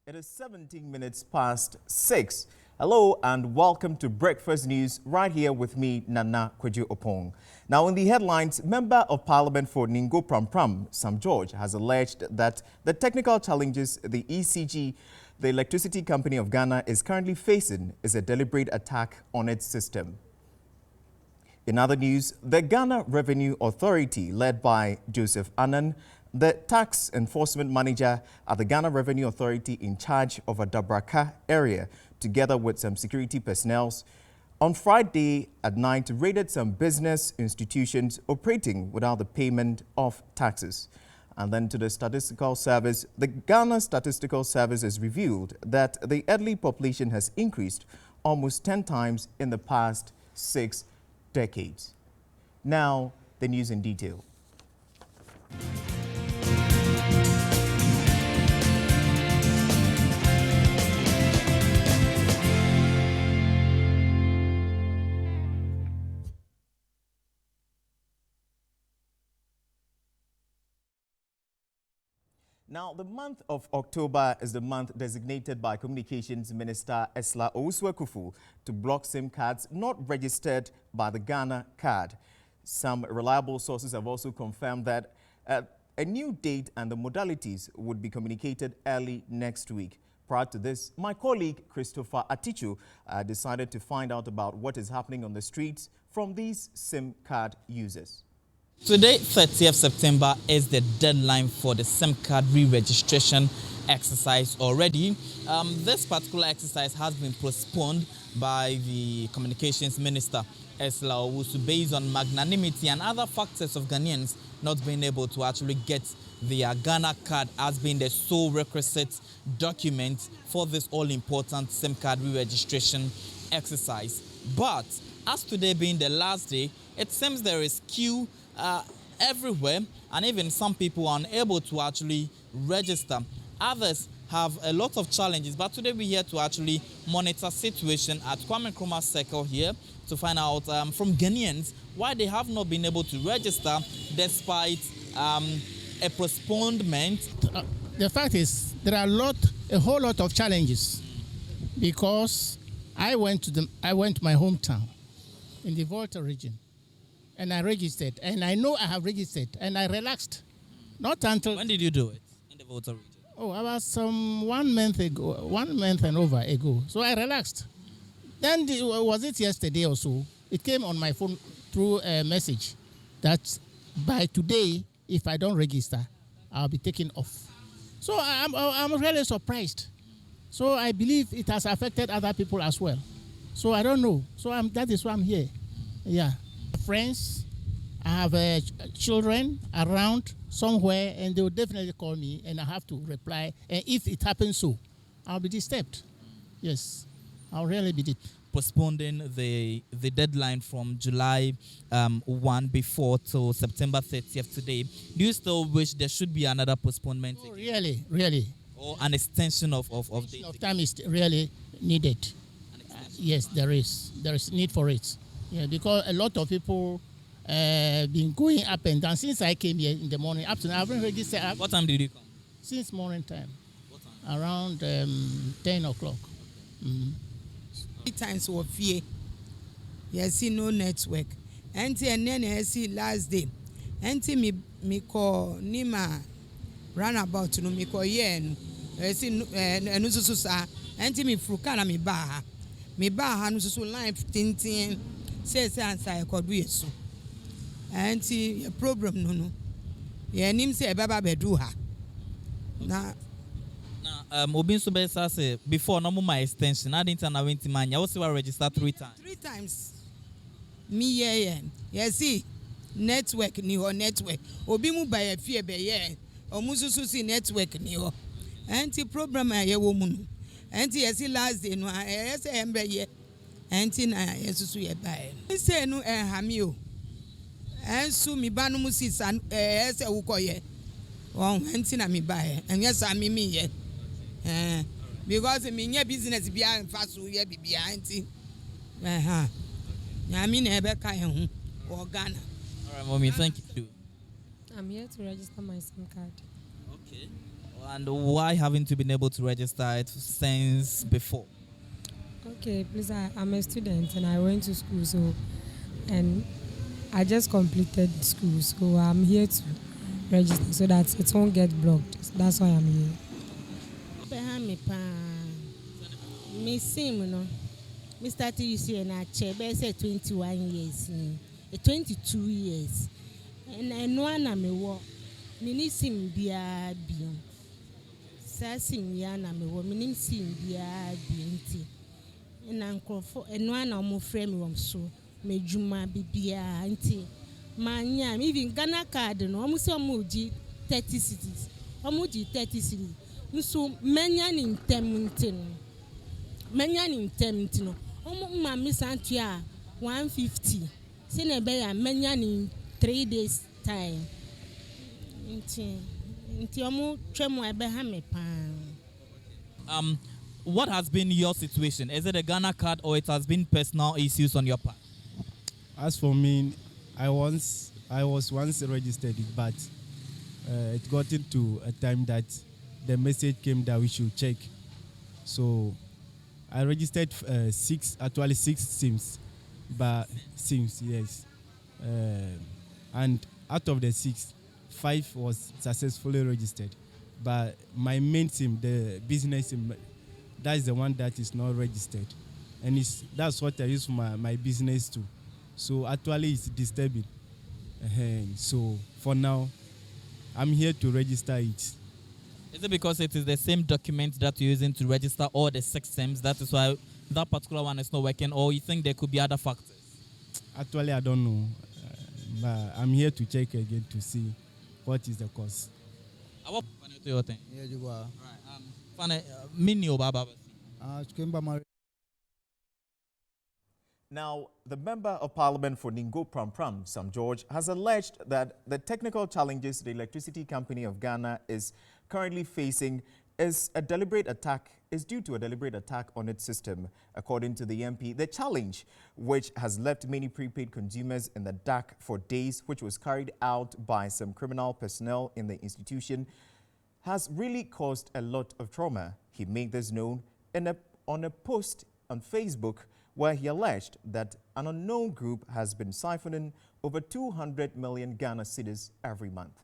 It is 17 minutes past 6. Hello and welcome to Breakfast News right here with me, Nana Kwadjo Oppong. Now in the headlines, Member of Parliament for Ningo Pram, Sam George, has alleged that the technical challenges the ECG, the Electricity Company of Ghana, is currently facing is a deliberate attack on its system. In other news, the Ghana Revenue Authority, led by Joseph Annan, the tax enforcement manager at the Ghana Revenue Authority in charge of a Dabraka area, together with some security personnel, on Friday at night raided some business institutions operating without the payment of taxes. And then to the Statistical Service, the Ghana Statistical Service has revealed that the elderly population has increased almost 10 times in the past 6 decades. Now, the news in detail. Now, the month of October is the month designated by Communications Minister Esla Owusu-Ekuful to block SIM cards not registered by the Ghana card. Some reliable sources have also confirmed that a new date and the modalities would be communicated early next week. Prior to this, my colleague Christopher Atichu decided to find out about what is happening on the streets from these SIM card users. Today, 30th September, is the deadline for the SIM card re-registration exercise already. This particular exercise has been postponed by the Communications Minister, Esla Owusu, based on magnanimity and other factors of Ghanaians not being able to actually get their Ghana card as being the sole requisite document for this all-important SIM card re-registration exercise. But as today being the last day, it seems there is queue everywhere, and even some people are unable to actually register. Others have a lot of challenges, but today we're here to actually monitor situation at Kwame Nkrumah Circle here to find out from Ghanaians why they have not been able to register despite a postponement. The fact is there are a whole lot of challenges because I went to my hometown in the Volta region. And I registered, and I know I have registered, and I relaxed. Not until... When did you do it in the Volta region? Oh, about 1 month ago, 1 month and over ago. So I relaxed. Then, was it yesterday or so, it came on my phone through a message that by today, if I don't register, I'll be taken off. So I'm really surprised. So I believe it has affected other people as well. So I don't know. So that is why I'm here. Yeah. Friends, I have children around somewhere, and they will definitely call me, and I have to reply. And if it happens so, I'll be disturbed. Yes, I'll really be disturbed. Postponing the deadline from July 1 before to September 30th today. Do you still wish there should be another postponement? Oh, really. Or an extension of time is really needed. Yes, there is need for it. Yeah, because a lot of people been going up and down since I came here in the morning. Up to now, I haven't registered. What time did you come? Since morning time. What time? Around 10 o'clock. Mm-hmm. 3 times of fear. Yes, see no network. And then I see last day. And me call Nima runabout no me call yen. I see no susa. And me frukana me baha. Me baha no susu life tintin. Says answer I could do so. And see a problem no. Yeah, name say baba bedu ha. Na Obin Subesa say before no my extension, I didn't know when man. You also register 3 times. 3 times. Me yeah. You see network ni ho network. Obi mu buy a fear be yeah. Omususu see network ni ho. Anti problem aye wo mu no. Anti you see last day no I say embe yeah. Anti na yesusu ye buy. Me say no hami o. Ensu mi ba no mu si san say wo koye. Anti na mi buy. And yes I me yeah. Because me nye business bia mfa so ye bibia anti. Nyami na ebe ka ho or Ghana. All right, mommy, thank you. I'm here to register my SIM card. Okay. And why haven't you been able to register it since before? Okay, please, I'm a student and I went to school, and I just completed school, so I'm here to register so that it won't get blocked. So that's why I'm here. Me sim no. Me started UC na chebe say 21 years. 22 years. And no na me wo. Me ni sim bia biom. Sa sim ya na me wo. Me ni sim bia bienti. Na nkrofo no na omo frame wom so. Me djuma bibia nti. Manya even Ghana card no omo se omo ji 30 cities. Omo ji 30 cities. Nso menya ni ntem no omo ma me santu a 150 se na be ya menya ni 3 days time nti omo twemo ebe ha me pa. What has been your situation? Is it a Ghana card or it has been personal issues on your part? As for me, I was once registered, but it got into a time that the message came that we should check. So I registered 6 SIMs, yes. And out of the 6, 5 was successfully registered. But my main SIM, the business SIM, that is the one that is not registered. And that's what I use for my business too. So actually it's disturbing. So for now, I'm here to register it. Is it because it is the same document that you're using to register all the 6 SIMs? That is why that particular one is not working, or you think there could be other factors? Actually, I don't know. But I'm here to check again to see what is the cause. Now, the Member of Parliament for Ningo Pram Pram, Sam George, has alleged that the technical challenges the Electricity Company of Ghana is currently facing is due to a deliberate attack on its system. According to the MP, the challenge, which has left many prepaid consumers in the dark for days, which was carried out by some criminal personnel in the institution, has really caused a lot of trauma. He made this known on a post on Facebook where he alleged that an unknown group has been siphoning over 200 million Ghana cedis every month.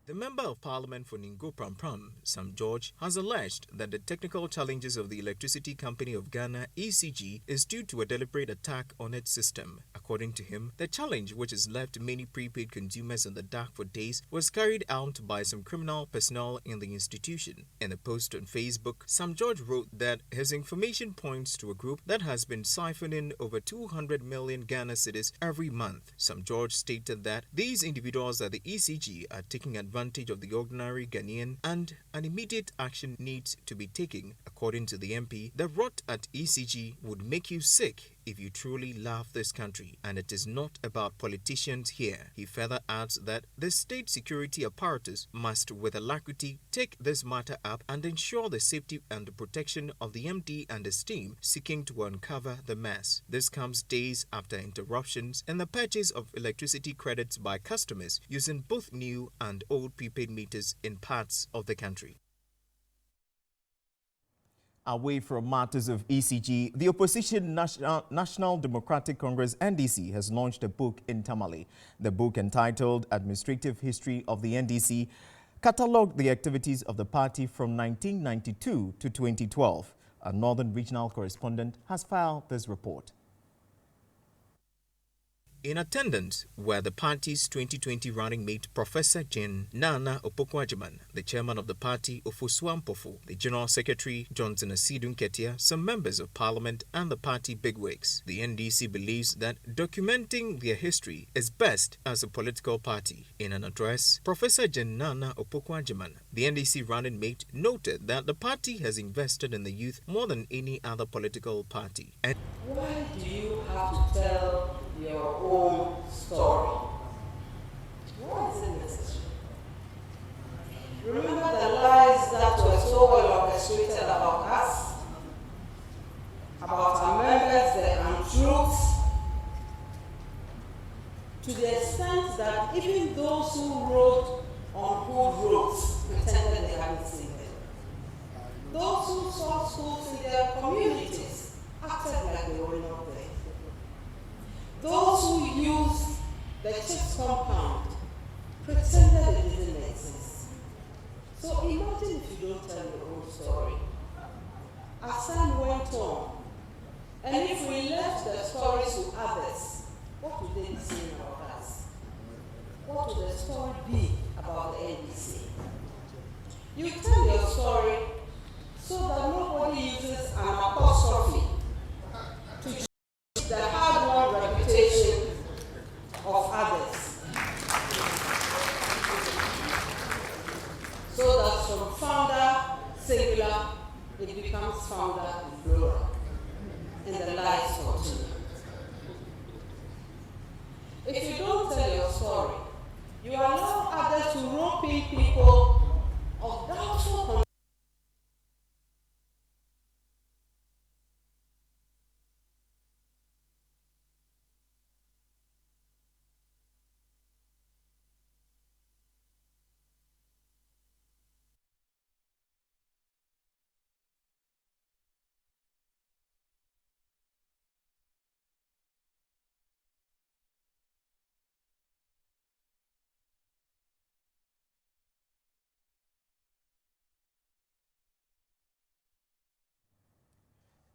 The Member of Parliament for Ningo Pram Pram, Sam George, has alleged that the technical challenges of the Electricity Company of Ghana, ECG, is due to a deliberate attack on its system. According to him, the challenge, which has left many prepaid consumers in the dark for days, was carried out by some criminal personnel in the institution. In a post on Facebook, Sam George wrote that his information points to a group that has been siphoning over 200 million Ghana cedis every month. Sam George stated that these individuals at the ECG are taking advantage of the ordinary Ghanaian and an immediate action needs to be taken. According to the MP, the rot at ECG would make you sick if you truly love this country, and it is not about politicians here. He further adds that the state security apparatus must with alacrity take this matter up and ensure the safety and the protection of the MD and his team seeking to uncover the mess. This comes days after interruptions in the purchase of electricity credits by customers using both new and old prepaid meters in parts of the country. Away from matters of ECG, the opposition National Democratic Congress NDC has launched a book in Tamale. The book, entitled Administrative History of the NDC, catalogued the activities of the party from 1992 to 2012. Our Northern Regional correspondent has filed this report. In attendance were the party's 2020 running mate, Professor Jen Nana Oppong'S, the chairman of the party, Ofosu Ampofo, the general secretary, Johnson Asidun Ketia, some members of parliament, and the party bigwigs. The NDC believes that documenting their history is best as a political party. In an address, Professor Jen Nana Oppong'S, the NDC running mate, noted that the party has invested in the youth more than any other political party. And why do you have to tell your own story? Why is it necessary? Remember the lies that were so well orchestrated about us, about our members, the untruths, to the extent that even those who wrote on whose roads pretended they hadn't seen them. Those who saw schools in their communities acted like they were not there. Those who used the chips compound pretended it didn't exist. So imagine if you don't tell your own story. As time went on, and if we left the stories to others, what would they be saying about us? What would the story be about the NDC? You tell your story so that nobody uses an apostrophe to change the hard-won reputation of others. So that from founder singular, it becomes founder plural, and the lies continue. If you don't tell your story, you allow others to rope in people of doubtful.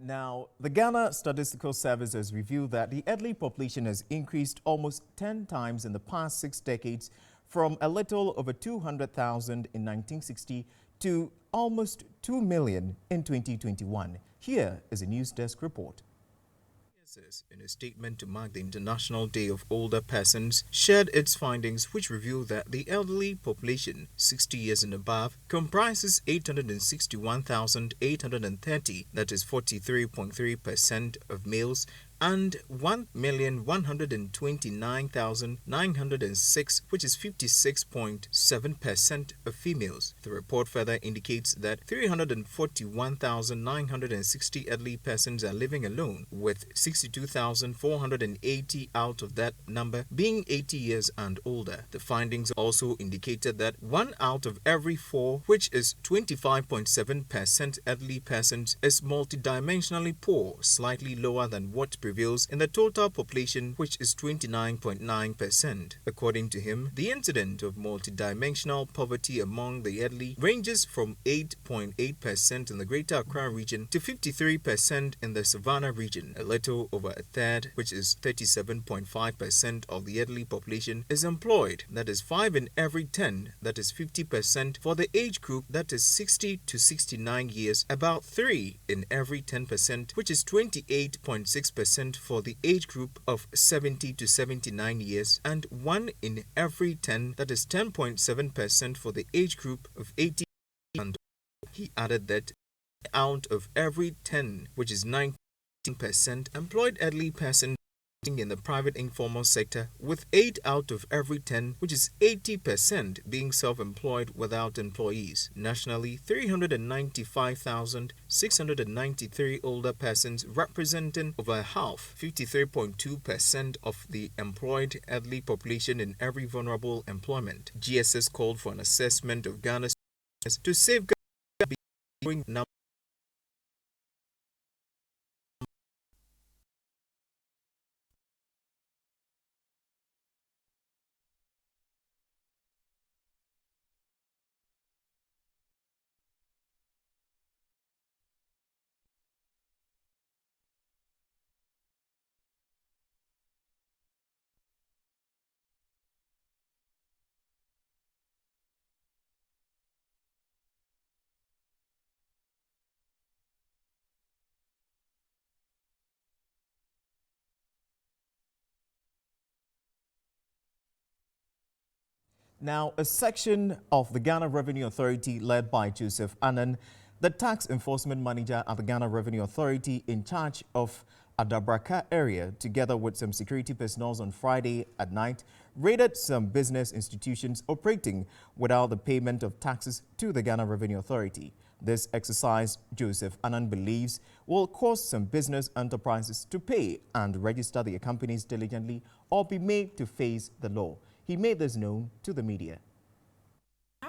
Now, the Ghana Statistical Service has revealed that the elderly population has increased almost 10 times in the past 6 decades, from a little over 200,000 in 1960 to almost 2 million in 2021. Here is a News Desk report. In a statement to mark the International Day of Older Persons, shared its findings, which reveal that the elderly population, 60 years and above, comprises 861,830, that is 43.3% of males, and 1,129,906, which is 56.7% of females. The report further indicates that 341,960 elderly persons are living alone, with 62,480 out of that number being 80 years and older. The findings also indicated that 1 out of every 4, which is 25.7% elderly persons, is multidimensionally poor, slightly lower than what prevails in the total population, which is 29.9%. According to him, the incidence of multidimensional poverty among the elderly ranges from 8.8% in the Greater Accra region to 53% in the Savannah region. A little over a third, which is 37.5% of the elderly population, is employed. That is 5 in every 10, that is 50% for the age group that is 60 to 69 years, about 3 in every 10%, which is 28.6% for the age group of 70 to 79 years, and 1 in every 10, that is 10.7% for the age group of 80 and he added that out of every 10, which is 19%, employed elderly persons in the private informal sector, with 8 out of every 10, which is 80%, being self-employed without employees. Nationally, 395,693 older persons, representing over half, 53.2% of the employed elderly population in every vulnerable employment. GSS called for an assessment of Ghana's to safeguard the growing number. Now, a section of the Ghana Revenue Authority led by Joseph Annan, the tax enforcement manager at the Ghana Revenue Authority in charge of Adabraka area, together with some security personnel on Friday at night, raided some business institutions operating without the payment of taxes to the Ghana Revenue Authority. This exercise, Joseph Annan believes, will cause some business enterprises to pay and register their companies diligently or be made to face the law. He made this known to the media.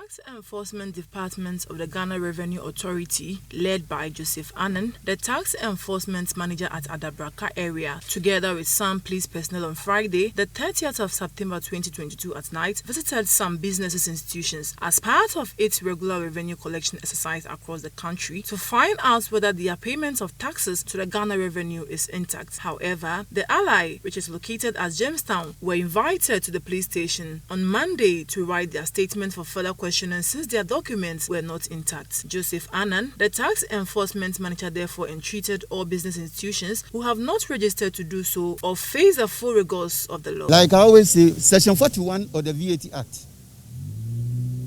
Tax Enforcement Department of the Ghana Revenue Authority, led by Joseph Annan, the Tax Enforcement Manager at Adabraka area, together with some police personnel on Friday, the 30th of September 2022 at night, visited some businesses institutions as part of its regular revenue collection exercise across the country to find out whether their payment of taxes to the Ghana Revenue is intact. However, the ally, which is located at Jamestown, were invited to the police station on Monday to write their statement for further questioning since their documents were not intact. Joseph Annan, the Tax Enforcement Manager, therefore entreated all business institutions who have not registered to do so or face the full rigors of the law. Like I always say, Section 41 of the VAT Act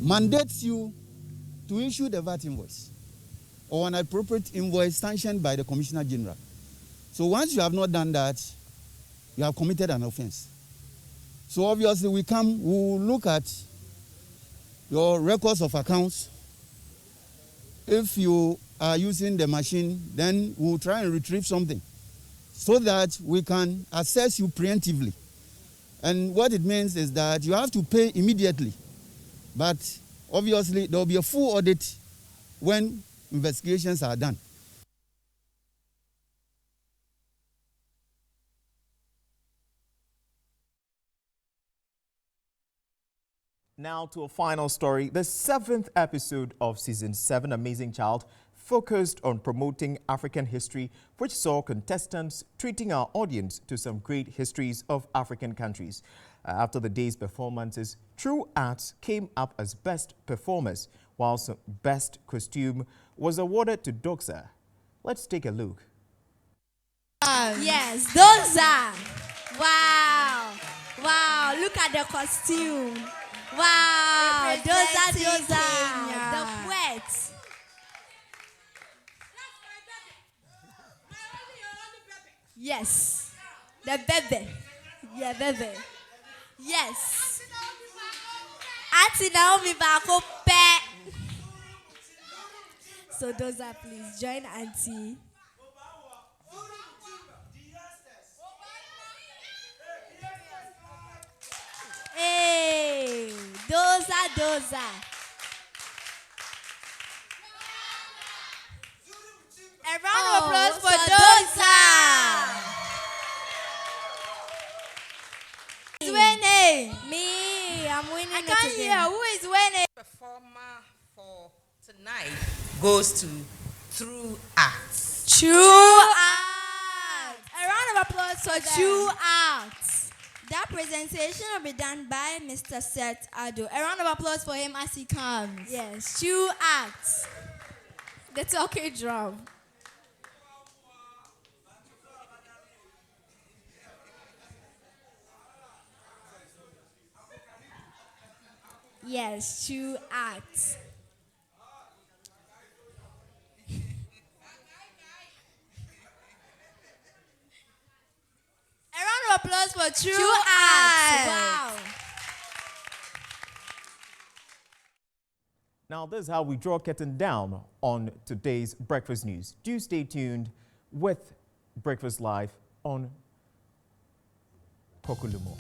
mandates you to issue the VAT invoice or an appropriate invoice sanctioned by the Commissioner General. So once you have not done that, you have committed an offense. So obviously we will look at your records of accounts. If you are using the machine, then we'll try and retrieve something so that we can assess you preemptively. And what it means is that you have to pay immediately. But obviously there will be a full audit when investigations are done. Now to a final story. The 7th episode of Season 7, Amazing Child, focused on promoting African history, which saw contestants treating our audience to some great histories of African countries. After the day's performances, True Arts came up as best performers, whilst best costume was awarded to Doxa. Let's take a look. Yes, Doxa. Wow. Wow, look at the costume. Wow, Doxa, the poet. Yes, the bebe. Yeah, bebe. Yes. Auntie Naomi Bako pe. So Doxa, please join Auntie. Hey, Doxa. A round of applause for Doxa. Who's winning? Me, I'm winning. I can't hear. Who is winning? Performer for tonight goes to True Arts. True Arts. A round of applause for True Arts. That presentation will be done by Mr. Seth Ado. A round of applause for him as he comes. Yes, True Arts. The talking drum. Yes, True Arts. A round of applause for True Arts. Wow. Now, this is how we draw curtain down on today's Breakfast News. Do stay tuned with Breakfast Live on Kokulumo.